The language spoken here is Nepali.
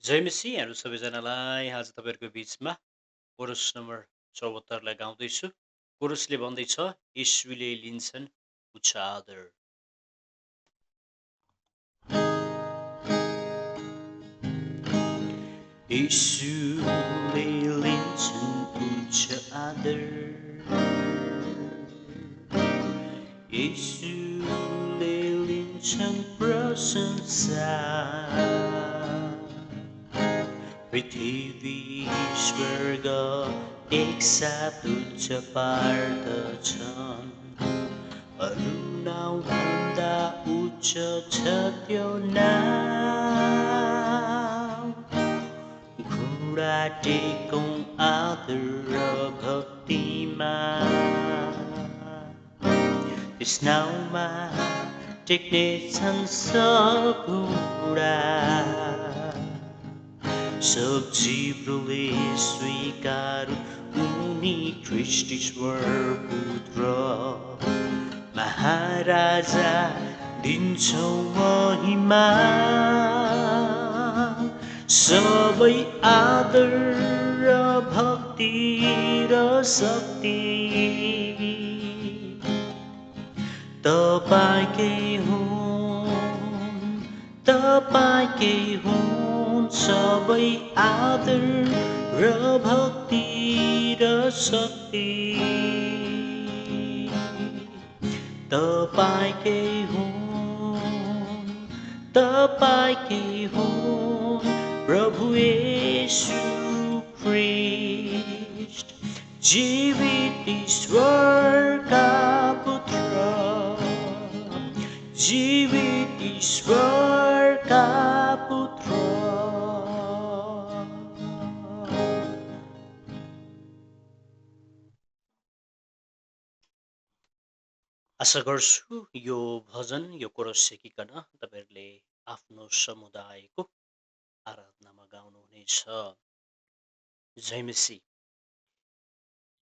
जय मसीहहरू सबैजनालाई आज तपाईँहरूको बिचमा कोरस नम्बर 74 लाई गाउँदैछु। कोरसले भन्दैछ, यीशुले लिन्छन् उच्च आदर। यीशुले लिन्छन् उच्च आदर। यीशुले लिन्छन् प्रशंसा। पृथ्वी स्वर्ग एकसाथ उच्च पार्दछन्। अरू नाउँभन्दा उच्च छ त्यो नाउँ। घुँडा टेकौँ आदर र भक्तिमा। त्यस नाउँमा टेक्ने छन् सब घुँडा। सब जीवले स्वीकारुन् उनी ख्रीष्ट ईश्वर पुत्र। महाराजा दिन्छौँ महिमा। सबै आदर र भक्ति र शक्ति तपाईँकै हुन्, तपाईँकै हुन्। सबै आदर र भक्ति र शक्ति तपाईँकै हुन्, तपाईँकै हुन्। प्रभु येशू ख्रीष्ट जीवित ईश्वरका पुत्र, जीवित ईश्वरका पुत्र। आशा गर्छु यो भजन यो कोरस सिकिकन तपाईँहरूले आफ्नो समुदायको आराधनामा गाउनुहुनेछ। जय मसी।